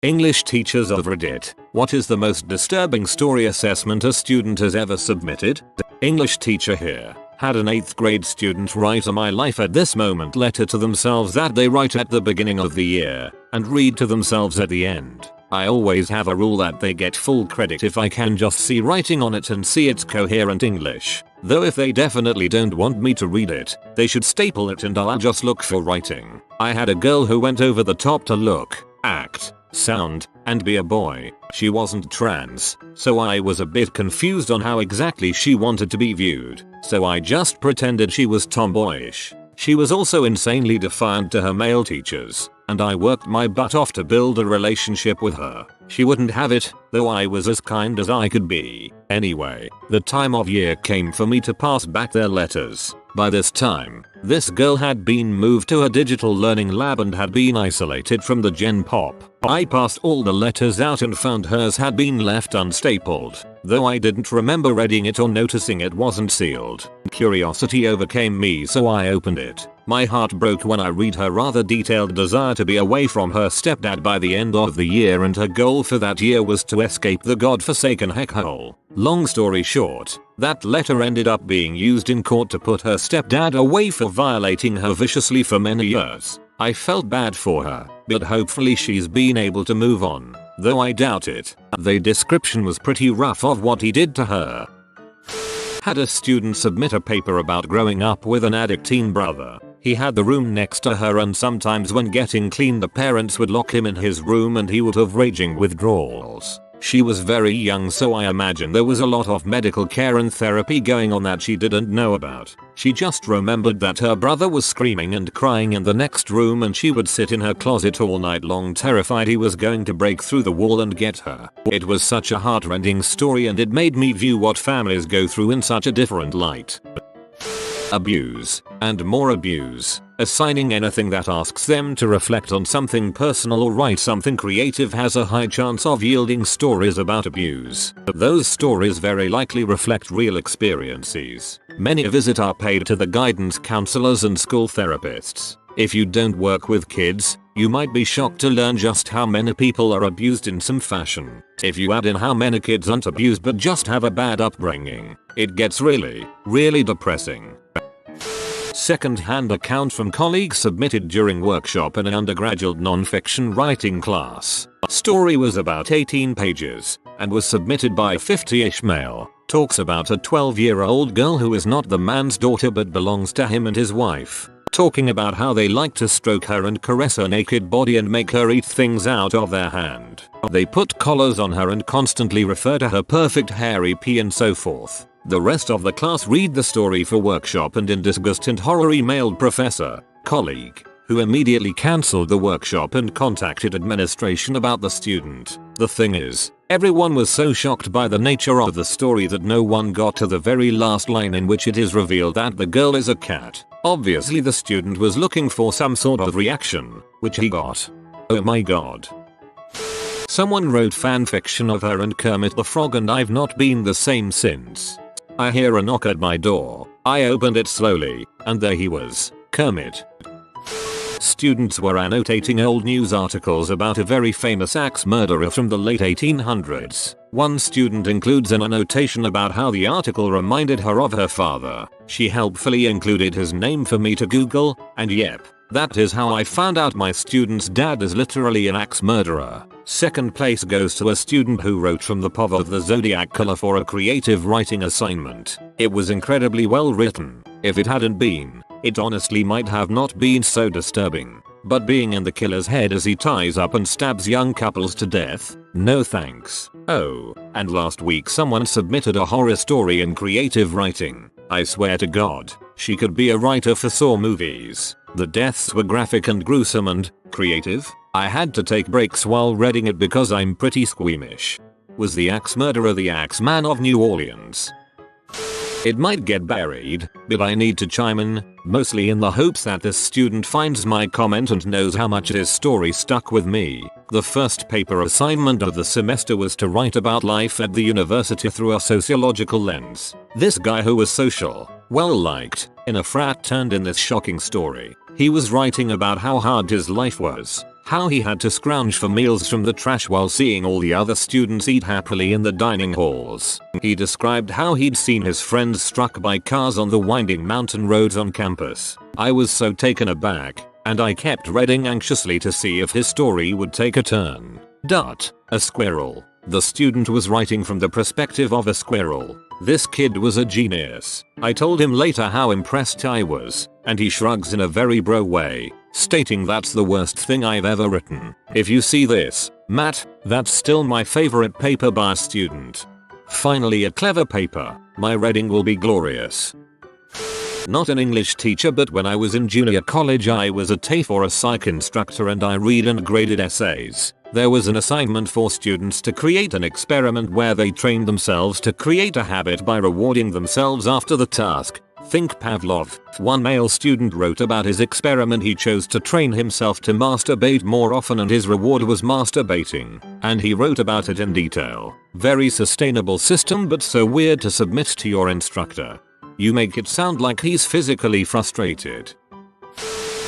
English teachers of Reddit. What is the most disturbing story assessment a student has ever submitted? English teacher here. Had an 8th grade student write a "my life at this moment" letter to themselves that they write at the beginning of the year and read to themselves at the end. I always have a rule that they get full credit if I can just see writing on it and see it's coherent English. Though if they definitely don't want me to read it, they should staple it and I'll just look for writing. I had a girl who went over the top to look, act, sound, and be a boy. She wasn't trans, so I was a bit confused on how exactly she wanted to be viewed, so I just pretended she was tomboyish. She was also insanely defiant to her male teachers, and I worked my butt off to build a relationship with her. She wouldn't have it, though I was as kind as I could be. Anyway, the time of year came for me to pass back their letters. By this time, this girl had been moved to a digital learning lab and had been isolated from the Gen Pop. I passed all the letters out and found hers had been left unstapled, though I didn't remember reading it or noticing it wasn't sealed. Curiosity overcame me, so I opened it. My heart broke when I read her rather detailed desire to be away from her stepdad by the end of the year, and her goal for that year was to escape the godforsaken heckhole. Long story short, that letter ended up being used in court to put her stepdad away for violating her viciously for many years. I felt bad for her, but hopefully she's been able to move on, though I doubt it. The description was pretty rough of what he did to her. Had a student submit a paper about growing up with an addict teen brother. He had the room next to her, and sometimes when getting clean the parents would lock him in his room and he would have raging withdrawals. She was very young, so I imagine there was a lot of medical care and therapy going on that she didn't know about. She just remembered that her brother was screaming and crying in the next room, and she would sit in her closet all night long terrified he was going to break through the wall and get her. It was such a heartrending story, and it made me view what families go through in such a different light. Abuse, and more abuse. Assigning anything that asks them to reflect on something personal or write something creative has a high chance of yielding stories about abuse. Those stories very likely reflect real experiences. Many a visit are paid to the guidance counselors and school therapists. If you don't work with kids, you might be shocked to learn just how many people are abused in some fashion. If you add in how many kids aren't abused but just have a bad upbringing, it gets really, really depressing. Second-hand account from colleague submitted during workshop in an undergraduate non-fiction writing class. Story was about 18 pages and was submitted by a 50-ish male. Talks about a 12-year-old girl who is not the man's daughter but belongs to him and his wife. Talking about how they like to stroke her and caress her naked body and make her eat things out of their hand. They put collars on her and constantly refer to her perfect hairy pee and so forth. The rest of the class read the story for workshop and in disgust and horror emailed professor, colleague, who immediately cancelled the workshop and contacted administration about the student. The thing is, everyone was so shocked by the nature of the story that no one got to the very last line, in which it is revealed that the girl is a cat. Obviously the student was looking for some sort of reaction, which he got. Oh my god. Someone wrote fanfiction of her and Kermit the Frog, and I've not been the same since. I hear a knock at my door. I opened it slowly, and there he was, Kermit. Students were annotating old news articles about a very famous axe murderer from the late 1800s. One student includes an annotation about how the article reminded her of her father. She helpfully included his name for me to Google, and yep, that is how I found out my student's dad is literally an axe murderer. Second place goes to a student who wrote from the POV of the zodiac color for a creative writing assignment. It was incredibly well written. If it hadn't been, it honestly might have not been so disturbing. But being in the killer's head as he ties up and stabs young couples to death? No thanks. Oh, and last week someone submitted a horror story in creative writing. I swear to God, she could be a writer for Saw movies. The deaths were graphic and gruesome and creative. I had to take breaks while reading it because I'm pretty squeamish. Was the axe murderer the Axeman of New Orleans? It might get buried, but I need to chime in, mostly in the hopes that this student finds my comment and knows how much this story stuck with me. The first paper assignment of the semester was to write about life at the university through a sociological lens. This guy who was social, well liked, in a frat turned in this shocking story. He was writing about how hard his life was, how he had to scrounge for meals from the trash while seeing all the other students eat happily in the dining halls. He described how he'd seen his friends struck by cars on the winding mountain roads on campus. I was so taken aback, and I kept reading anxiously to see if his story would take a turn. A squirrel. The student was writing from the perspective of a squirrel. This kid was a genius. I told him later how impressed I was, and he shrugs in a very bro way, stating that's the worst thing I've ever written. If you see this, Matt, that's still my favorite paper by a student. Finally a clever paper. My reading will be glorious. Not an English teacher, but when I was in junior college I was a TAFE or a psych instructor, and I read and graded essays. There was an assignment for students to create an experiment where they trained themselves to create a habit by rewarding themselves after the task. Think Pavlov. One male student wrote about his experiment. He chose to train himself to masturbate more often and his reward was masturbating. And he wrote about it in detail. Very sustainable system, but so weird to submit to your instructor. You make it sound like he's physically frustrated.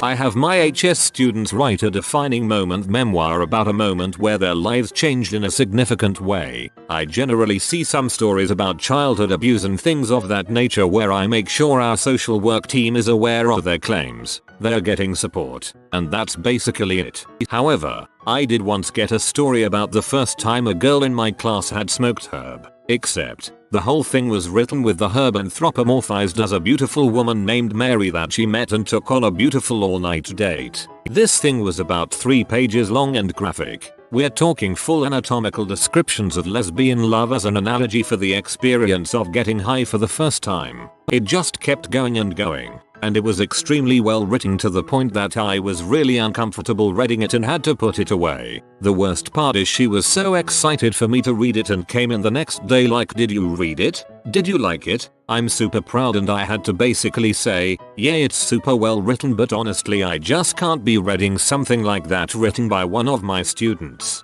I have my HS students write a defining moment memoir about a moment where their lives changed in a significant way. I generally see some stories about childhood abuse and things of that nature where I make sure our social work team is aware of their claims, they're getting support, and that's basically it. However, I did once get a story about the first time a girl in my class had smoked herb. Except, the whole thing was written with the herb anthropomorphized as a beautiful woman named Mary that she met and took on a beautiful all-night date. This thing was about 3 pages long and graphic. We're talking full anatomical descriptions of lesbian love as an analogy for the experience of getting high for the first time. It just kept going and going. And it was extremely well written to the point that I was really uncomfortable reading it and had to put it away. The worst part is she was so excited for me to read it and came in the next day like, "Did you read it? Did you like it?" I'm super proud, and I had to basically say, "Yeah, it's super well written, but honestly I just can't be reading something like that written by one of my students."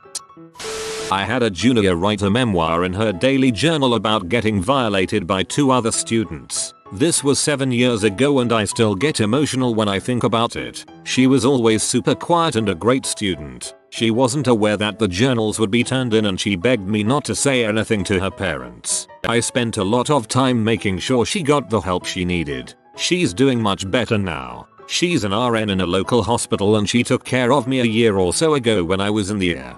I had a junior write a memoir in her daily journal about getting violated by 2 other students. This was 7 years ago and I still get emotional when I think about it. She was always super quiet and a great student. She wasn't aware that the journals would be turned in and she begged me not to say anything to her parents. I spent a lot of time making sure she got the help she needed. She's doing much better now. She's an RN in a local hospital and she took care of me a year or so ago when I was in the air.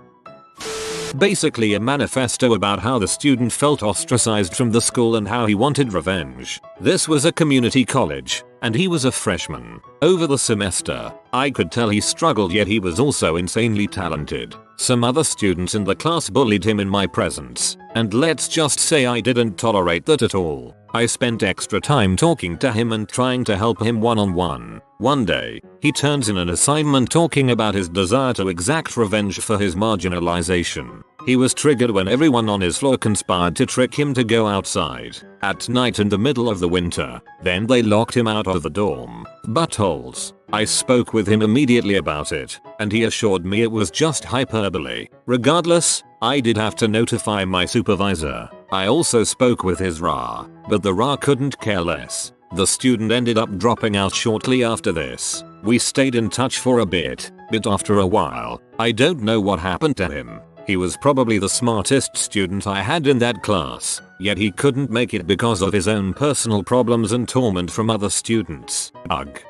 Basically a manifesto about how the student felt ostracized from the school and how he wanted revenge. This was a community college, and he was a freshman. Over the semester, I could tell he struggled, yet he was also insanely talented. Some other students in the class bullied him in my presence, and let's just say I didn't tolerate that at all. I spent extra time talking to him and trying to help him one-on-one. One day, he turns in an assignment talking about his desire to exact revenge for his marginalization. He was triggered when everyone on his floor conspired to trick him to go outside at night in the middle of the winter. Then they locked him out of the dorm. Buttholes. I spoke with him immediately about it, and he assured me it was just hyperbole. Regardless, I did have to notify my supervisor. I also spoke with his RA, but the RA couldn't care less. The student ended up dropping out shortly after this. We stayed in touch for a bit, but after a while, I don't know what happened to him. He was probably the smartest student I had in that class, yet he couldn't make it because of his own personal problems and torment from other students. Ugh.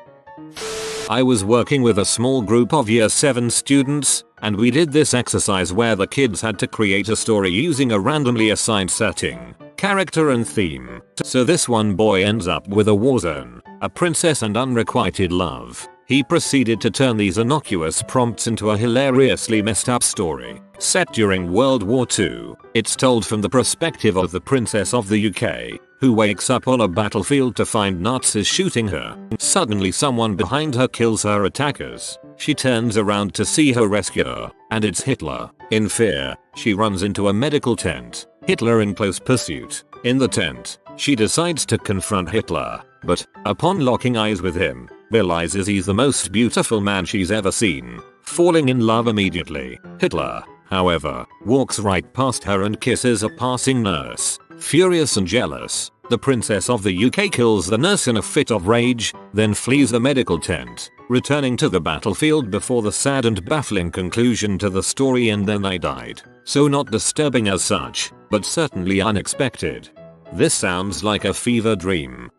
I was working with a small group of year 7 students, and we did this exercise where the kids had to create a story using a randomly assigned setting, character and theme. So this one boy ends up with a war zone, a princess and unrequited love. He proceeded to turn these innocuous prompts into a hilariously messed up story. Set during World War II, it's told from the perspective of the princess of the UK, who wakes up on a battlefield to find Nazis shooting her. Suddenly someone behind her kills her attackers. She turns around to see her rescuer, and it's Hitler. In fear, she runs into a medical tent. Hitler in close pursuit. In the tent, she decides to confront Hitler, but, upon locking eyes with him, realizes he's the most beautiful man she's ever seen, falling in love immediately. Hitler, however, walks right past her and kisses a passing nurse. Furious and jealous, The princess of the UK kills the nurse in a fit of rage, then flees the medical tent, returning to the battlefield before the sad and baffling conclusion to the story, and then I died. So not disturbing as such, but certainly unexpected. This sounds like a fever dream.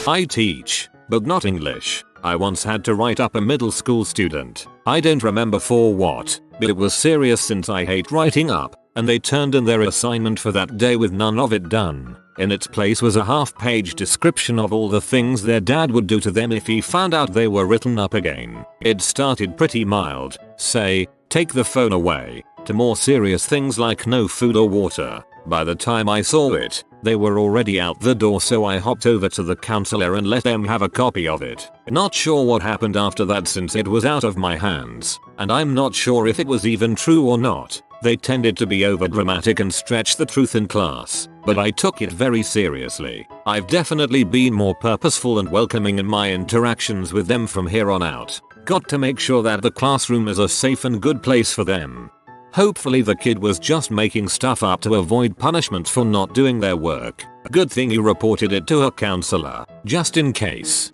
I teach, but not English. I once had to write up a middle school student. I don't remember for what, but it was serious since I hate writing up, and they turned in their assignment for that day with none of it done. In its place was a half-page description of all the things their dad would do to them if he found out they were written up again. It started pretty mild, say, take the phone away, to more serious things like no food or water. By the time I saw it, they were already out the door, so I hopped over to the counselor and let them have a copy of it. Not sure what happened after that since it was out of my hands, and I'm not sure if it was even true or not. They tended to be overdramatic and stretch the truth in class, but I took it very seriously. I've definitely been more purposeful and welcoming in my interactions with them from here on out. Got to make sure that the classroom is a safe and good place for them. Hopefully the kid was just making stuff up to avoid punishment for not doing their work. Good thing you reported it to her counselor, just in case.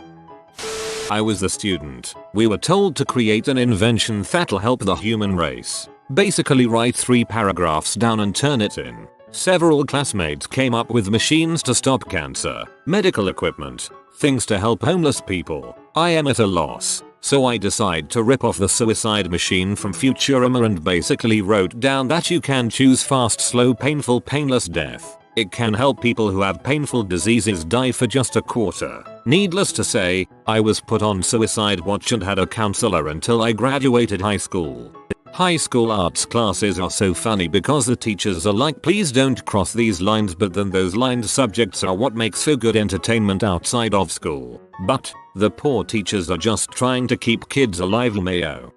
I was the student. We were told to create an invention that'll help the human race. Basically write 3 paragraphs down and turn it in. Several classmates came up with machines to stop cancer, medical equipment, things to help homeless people. I am at a loss. So I decide to rip off the suicide machine from Futurama and basically wrote down that you can choose fast, slow, painful, painless death. It can help people who have painful diseases die for just a quarter. Needless to say, I was put on suicide watch and had a counselor until I graduated high school. High school arts classes are so funny because the teachers are like, please don't cross these lines, but then those lined subjects are what makes for good entertainment outside of school. But the poor teachers are just trying to keep kids alive, mayo.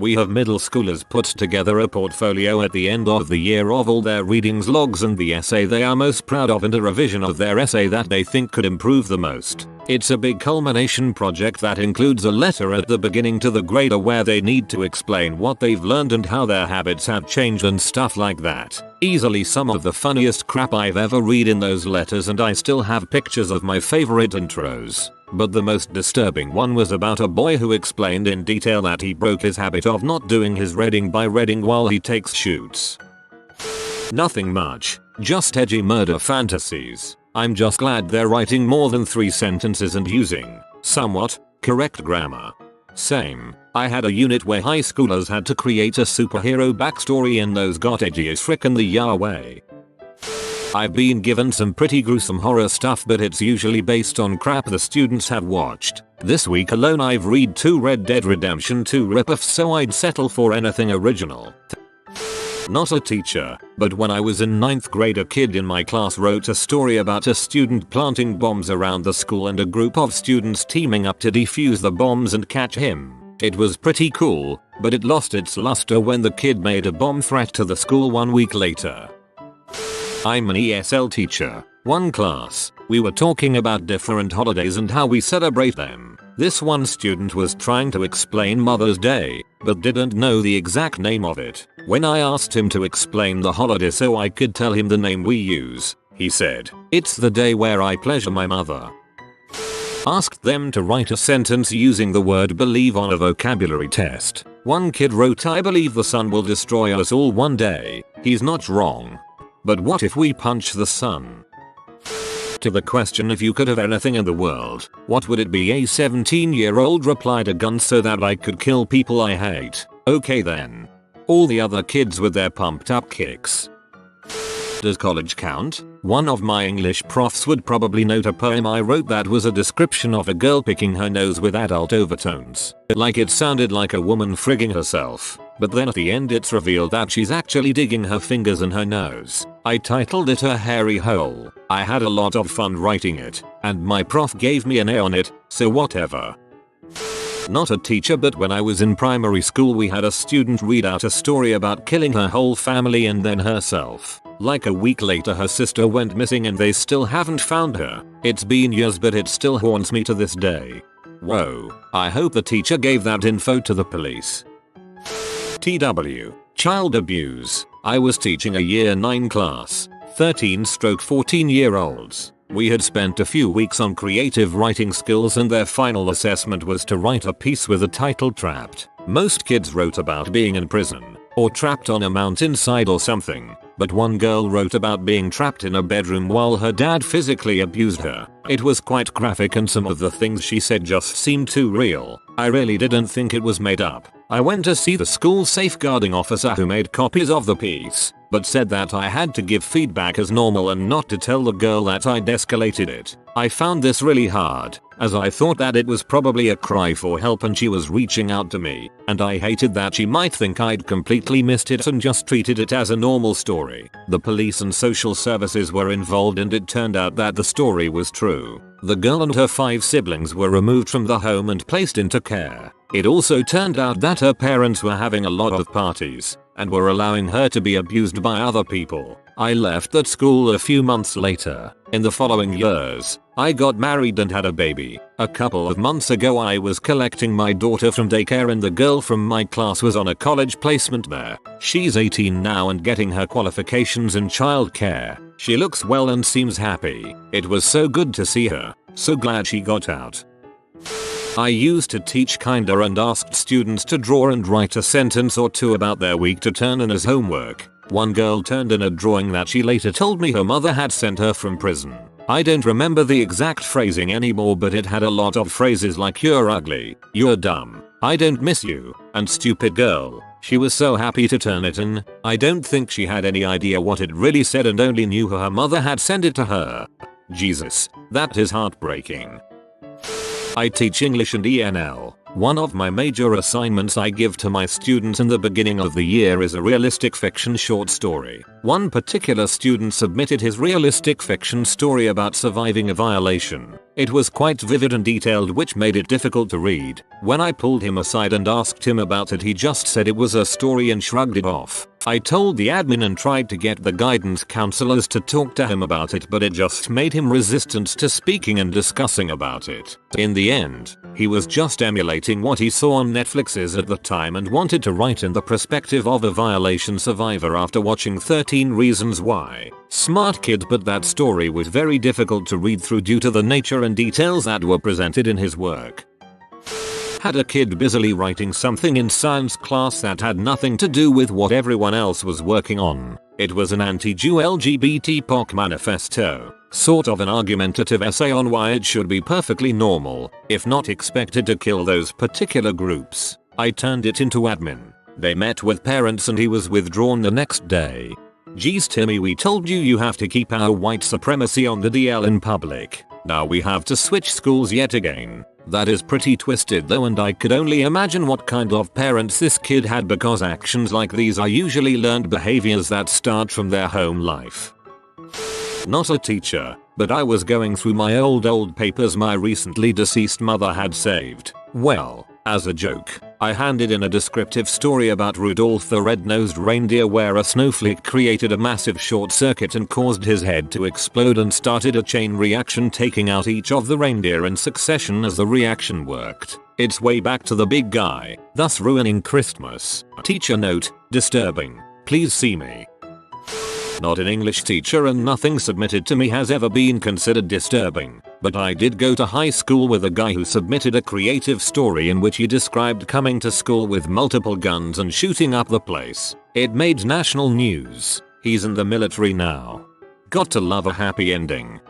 We have middle schoolers put together a portfolio at the end of the year of all their readings, logs, and the essay they are most proud of, and a revision of their essay that they think could improve the most. It's a big culmination project that includes a letter at the beginning to the grader where they need to explain what they've learned and how their habits have changed and stuff like that. Easily some of the funniest crap I've ever read in those letters, and I still have pictures of my favorite intros. But the most disturbing one was about a boy who explained in detail that he broke his habit of not doing his reading by reading while he takes shoots. Nothing much, just edgy murder fantasies. I'm just glad they're writing more than 3 sentences and using somewhat correct grammar. Same. I had a unit where high schoolers had to create a superhero backstory, and those got edgy as frickin' the Yahweh. I've been given some pretty gruesome horror stuff, but it's usually based on crap the students have watched. This week alone I've read 2 Red Dead Redemption 2 ripoffs, so I'd settle for anything original. Not a teacher, but when I was in 9th grade a kid in my class wrote a story about a student planting bombs around the school and a group of students teaming up to defuse the bombs and catch him. It was pretty cool, but it lost its luster when the kid made a bomb threat to the school 1 week later. I'm an ESL teacher. One class, we were talking about different holidays and how we celebrate them. This one student was trying to explain Mother's Day, but didn't know the exact name of it. When I asked him to explain the holiday so I could tell him the name we use, he said, "It's the day where I pleasure my mother." Asked them to write a sentence using the word believe on a vocabulary test. One kid wrote, "I believe the sun will destroy us all one day." He's not wrong. But what if we punch the sun? To the question if you could have anything in the world, what would it be? A 17-year-old replied, "A gun so that I could kill people I hate." Okay then. All the other kids with their pumped up kicks. Does college count? One of my English profs would probably note a poem I wrote that was a description of a girl picking her nose with adult overtones. Like it sounded like a woman frigging herself. But then at the end it's revealed that she's actually digging her fingers in her nose. I titled it "A Hairy Hole." I had a lot of fun writing it, and my prof gave me an A on it, so whatever. Not a teacher, but when I was in primary school we had a student read out a story about killing her whole family and then herself. Like a week later her sister went missing and they still haven't found her. It's been years but it still haunts me to this day. Whoa, I hope the teacher gave that info to the police. TW. Child abuse. I was teaching a year 9 class. 13-14-year-olds. We had spent a few weeks on creative writing skills and their final assessment was to write a piece with the title Trapped. Most kids wrote about being in prison, or trapped on a mountainside or something, but one girl wrote about being trapped in a bedroom while her dad physically abused her. It was quite graphic and some of the things she said just seemed too real. I really didn't think it was made up. I went to see the school safeguarding officer who made copies of the piece, but said that I had to give feedback as normal and not to tell the girl that I'd escalated it. I found this really hard, as I thought that it was probably a cry for help and she was reaching out to me, and I hated that she might think I'd completely missed it and just treated it as a normal story. The police and social services were involved and it turned out that the story was true. The girl and her 5 siblings were removed from the home and placed into care. It also turned out that her parents were having a lot of parties and were allowing her to be abused by other people. I left that school a few months later. In the following years, I got married and had a baby. A couple of months ago I was collecting my daughter from daycare and the girl from my class was on a college placement there. She's 18 now and getting her qualifications in childcare. She looks well and seems happy. It was so good to see her. So glad she got out. I used to teach kinder and asked students to draw and write a sentence or two about their week to turn in as homework. One girl turned in a drawing that she later told me her mother had sent her from prison. I don't remember the exact phrasing anymore, but it had a lot of phrases like "you're ugly," "you're dumb," "I don't miss you," and "stupid girl." She was so happy to turn it in. I don't think she had any idea what it really said and only knew her mother had sent it to her. Jesus, that is heartbreaking. I teach English and ENL. One of my major assignments I give to my students in the beginning of the year is a realistic fiction short story. One particular student submitted his realistic fiction story about surviving a violation. It was quite vivid and detailed, which made it difficult to read. When I pulled him aside and asked him about it, he just said it was a story and shrugged it off. I told the admin and tried to get the guidance counselors to talk to him about it, but it just made him resistant to speaking and discussing about it. In the end, he was just emulating what he saw on Netflix's at the time and wanted to write in the perspective of a violation survivor after watching 13 Reasons Why. Smart kid, but that story was very difficult to read through due to the nature and details that were presented in his work. Had a kid busily writing something in science class that had nothing to do with what everyone else was working on. It was an anti-Jew LGBT POC manifesto, sort of an argumentative essay on why it should be perfectly normal, if not expected, to kill those particular groups. I turned it into admin. They met with parents and he was withdrawn the next day. Geez Timmy, we told you you have to keep our white supremacy on the DL in public. Now we have to switch schools yet again. That is pretty twisted though, and I could only imagine what kind of parents this kid had, because actions like these are usually learned behaviors that start from their home life. Not a teacher, but I was going through my old papers my recently deceased mother had saved. Well, as a joke, I handed in a descriptive story about Rudolph the red-nosed reindeer where a snowflake created a massive short circuit and caused his head to explode and started a chain reaction, taking out each of the reindeer in succession as the reaction worked its way back to the big guy, thus ruining Christmas. Teacher note: disturbing. Please see me. Not an English teacher and nothing submitted to me has ever been considered disturbing, but I did go to high school with a guy who submitted a creative story in which he described coming to school with multiple guns and shooting up the place. It made national news. He's in the military now. Got to love a happy ending.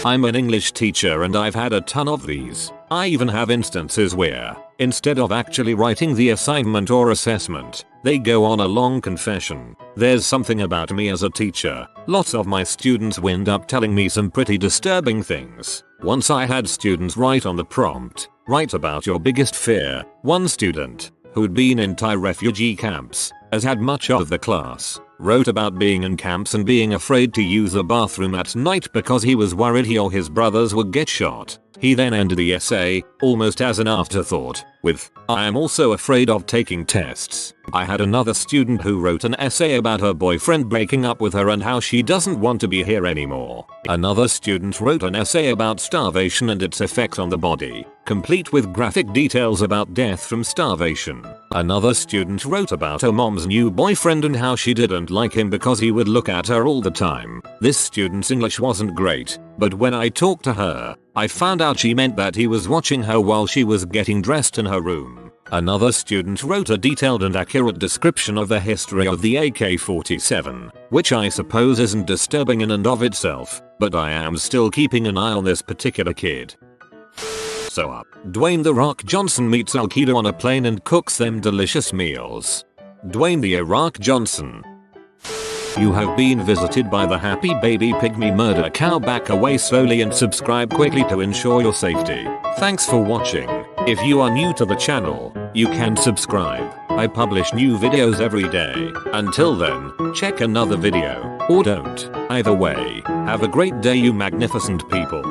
I'm an English teacher and I've had a ton of these. I even have instances where, instead of actually writing the assignment or assessment, they go on a long confession. There's something about me as a teacher. Lots of my students wind up telling me some pretty disturbing things. Once I had students write on the prompt, "Write about your biggest fear." One student, who'd been in Thai refugee camps, has had much of the class, wrote about being in camps and being afraid to use the bathroom at night because he was worried he or his brothers would get shot. He then ended the essay, almost as an afterthought, with, "I am also afraid of taking tests." I had another student who wrote an essay about her boyfriend breaking up with her and how she doesn't want to be here anymore. Another student wrote an essay about starvation and its effect on the body, complete with graphic details about death from starvation. Another student wrote about her mom's new boyfriend and how she didn't like him because he would look at her all the time. This student's English wasn't great, but when I talked to her, I found out she meant that he was watching her while she was getting dressed in her room. Another student wrote a detailed and accurate description of the history of the AK-47, which I suppose isn't disturbing in and of itself, but I am still keeping an eye on this particular kid. So Dwayne "The Rock" Johnson meets Al-Qaeda on a plane and cooks them delicious meals. Dwayne "The Rock" Johnson. You have been visited by the happy baby pygmy murder cow. Back away slowly and subscribe quickly to ensure your safety. Thanks for watching. If you are new to the channel, you can subscribe. I publish new videos every day. Until then, check another video, or don't. Either way, have a great day you magnificent people.